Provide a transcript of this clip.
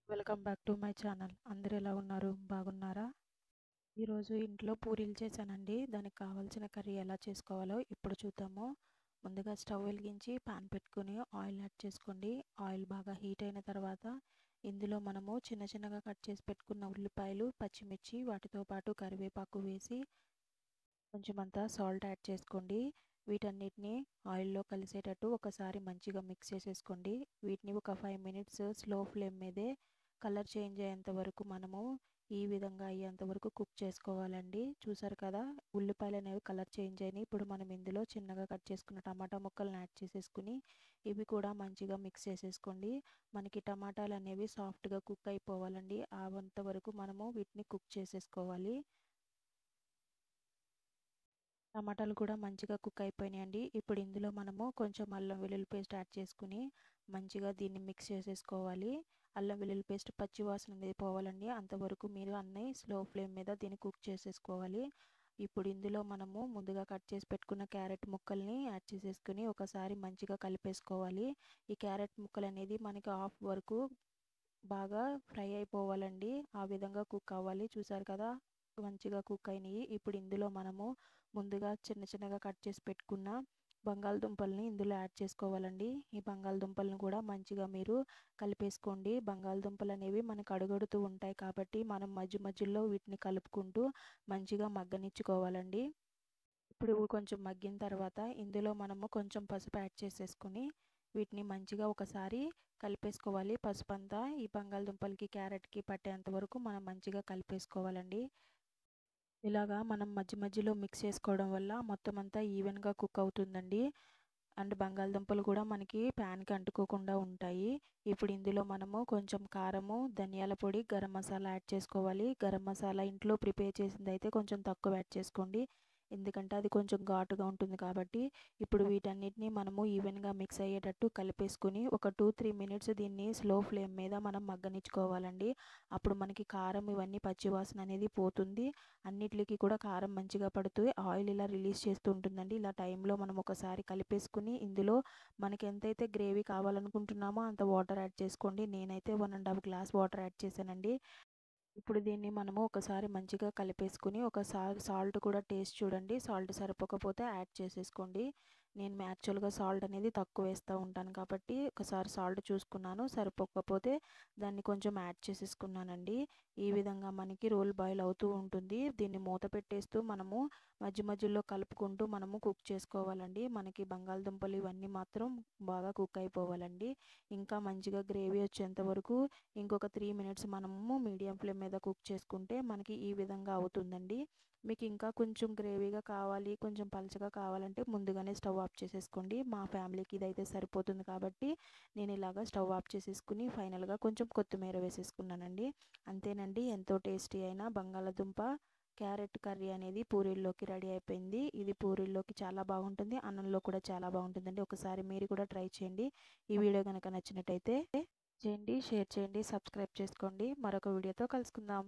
Welcome back to my channel. అందరూ ఎలా ఉన్నారు? బాగున్నారా? ఈరోజు ఇంట్లో పూరీలు చేశానండి. దానికి కావాల్సిన కర్రీ ఎలా చేసుకోవాలో ఇప్పుడు చూద్దాము. ముందుగా స్టవ్ వెలిగించి పాన్ పెట్టుకుని ఆయిల్ యాడ్ చేసుకోండి. ఆయిల్ బాగా హీట్ అయిన తర్వాత ఇందులో మనము చిన్న చిన్నగా కట్ చేసి పెట్టుకున్న ఉల్లిపాయలు, పచ్చిమిర్చి, వాటితో పాటు కరివేపాకు వేసి కొంచెం అంతా సాల్ట్ యాడ్ చేసుకోండి. వీటన్నిటిని ఆయిల్లో కలిసేటట్టు ఒకసారి మంచిగా మిక్స్ చేసేసుకోండి. వీటిని ఒక 5 మినిట్స్ స్లో ఫ్లేమ్ మీదే కలర్ చేంజ్ అయ్యేంత వరకు మనము ఈ విధంగా అయ్యేంత వరకు కుక్ చేసుకోవాలండి. చూసారు కదా, ఉల్లిపాయలు అనేవి కలర్ చేంజ్ అయినాయి. ఇప్పుడు మనం ఇందులో చిన్నగా కట్ చేసుకున్న టమాటా ముక్కలను యాడ్ చేసేసుకుని ఇవి కూడా మంచిగా మిక్స్ చేసేసుకోండి. మనకి టమాటాలు అనేవి సాఫ్ట్గా కుక్ అయిపోవాలండి. అంతవరకు మనము వీటిని కుక్ చేసేసుకోవాలి. టమాటాలు కూడా మంచిగా కుక్ అయిపోయినాయండి. ఇప్పుడు ఇందులో మనము కొంచెం అల్లం వెల్లుల్లి పేస్ట్ యాడ్ చేసుకుని మంచిగా దీన్ని మిక్స్ చేసేసుకోవాలి. అల్లం వెల్లుల్లి పేస్ట్ పచ్చి వాసన అనేది పోవాలండి. అంతవరకు మీరు అన్నీ స్లో ఫ్లేమ్ మీద దీన్ని కుక్ చేసేసుకోవాలి. ఇప్పుడు ఇందులో మనము ముందుగా కట్ చేసి పెట్టుకున్న క్యారెట్ ముక్కల్ని యాడ్ చేసేసుకుని ఒకసారి మంచిగా కలిపేసుకోవాలి. ఈ క్యారెట్ ముక్కలు అనేది మనకి హాఫ్ వరకు బాగా ఫ్రై అయిపోవాలండి. ఆ విధంగా కుక్ అవ్వాలి. చూసారు కదా, మంచిగా కుక్ అయినాయి. ఇప్పుడు ఇందులో మనము ముందుగా చిన్న చిన్నగా కట్ చేసి పెట్టుకున్న బంగాళదుంపల్ని ఇందులో యాడ్ చేసుకోవాలండి. ఈ బంగాళదుంపలను కూడా మంచిగా మీరు కలిపేసుకోండి. బంగాళదుంపలు అనేవి మనకు అడుగడుతూ ఉంటాయి కాబట్టి మనం మధ్య మధ్యలో వీటిని కలుపుకుంటూ మంచిగా మగ్గనిచ్చుకోవాలండి. ఇప్పుడు కొంచెం మగ్గిన తర్వాత ఇందులో మనము కొంచెం పసుపు యాడ్ చేసేసుకుని వీటిని మంచిగా ఒకసారి కలిపేసుకోవాలి. పసుపు అంతా ఈ బంగాళదుంపలకి క్యారెట్కి పట్టేంత వరకు మనం మంచిగా కలిపేసుకోవాలండి. ఇలాగా మనం మధ్య మధ్యలో మిక్స్ చేసుకోవడం వల్ల మొత్తం అంతా ఈవెన్గా కుక్ అవుతుందండి. అండ్ బంగాళదుంపలు కూడా మనకి ప్యాన్కి అంటుకోకుండా ఉంటాయి. ఇప్పుడు ఇందులో మనము కొంచెం కారము, ధనియాల పొడి, గరం మసాలా యాడ్ చేసుకోవాలి. గరం మసాలా ఇంట్లో ప్రిపేర్ చేసింది అయితే కొంచెం తక్కువ యాడ్ చేసుకోండి, ఎందుకంటే అది కొంచెం ఘాటుగా ఉంటుంది కాబట్టి. ఇప్పుడు వీటన్నిటిని మనము ఈవెన్గా మిక్స్ అయ్యేటట్టు కలిపేసుకుని ఒక 2-3 మినిట్స్ దీన్ని స్లో ఫ్లేమ్ మీద మనం మగ్గనిచ్చుకోవాలండి. అప్పుడు మనకి కారం ఇవన్నీ పచ్చివాసన అనేది పోతుంది. అన్నిటికి కూడా కారం మంచిగా పడుతుంది. ఆయిల్ ఇలా రిలీజ్ చేస్తూ ఉంటుందండి. ఇలా టైంలో మనం ఒకసారి కలిపేసుకుని ఇందులో మనకి ఎంతైతే గ్రేవీ కావాలనుకుంటున్నామో అంత వాటర్ యాడ్ చేసుకోండి. నేనైతే 1.5 గ్లాస్ వాటర్ యాడ్ చేశానండి. ఇప్పుడు దీన్ని మనము ఒకసారి మంచిగా కలిపేసుకుని ఒకసారి సాల్ట్ కూడా టేస్ట్ చూడండి. సాల్ట్ సరిపోకపోతే యాడ్ చేసేసుకోండి. నేను యాక్చువల్గా సాల్ట్ అనేది తక్కువ వేస్తూ ఉంటాను కాబట్టి ఒకసారి సాల్ట్ చూసుకున్నాను, సరిపోకపోతే దాన్ని కొంచెం యాడ్ చేసేసుకున్నానండి. ఈ విధంగా మనకి రోల్ బాయిల్ అవుతూ ఉంటుంది. దీన్ని మూత పెట్టేస్తూ మనము మధ్య మధ్యలో కలుపుకుంటూ మనము కుక్ చేసుకోవాలండి. మనకి బంగాళదుంపలు ఇవన్నీ మాత్రం బాగా కుక్ అయిపోవాలండి. ఇంకా మంచిగా గ్రేవీ వచ్చేంత వరకు ఇంకొక 3 మినిట్స్ మనము మీడియం ఫ్లేమ్ మీద కుక్ చేసుకుంటే మనకి ఈ విధంగా అవుతుందండి. మీకు ఇంకా కొంచెం గ్రేవీగా కావాలి, కొంచెం పలచగా కావాలంటే ముందుగానే స్టవ్ ఆఫ్ చేసేసుకోండి. మా ఫ్యామిలీకి ఇదైతే సరిపోతుంది కాబట్టి నేను ఇలాగా స్టవ్ ఆఫ్ చేసేసుకుని ఫైనల్గా కొంచెం కొత్తిమీర వేసేసుకున్నానండి. అంతేనండి, ఎంతో టేస్టీ అయిన బంగాళదుంప క్యారెట్ కర్రీ అనేది పూరీల్లోకి రెడీ అయిపోయింది. ఇది పూరీల్లోకి చాలా బాగుంటుంది, అన్నంలో కూడా చాలా బాగుంటుందండి. ఒకసారి మీరు కూడా ట్రై చేయండి. ఈ వీడియో కనుక నచ్చినట్టయితే చేయండి, షేర్ చేయండి, సబ్స్క్రైబ్ చేసుకోండి. మరొక వీడియోతో కలుసుకుందాం.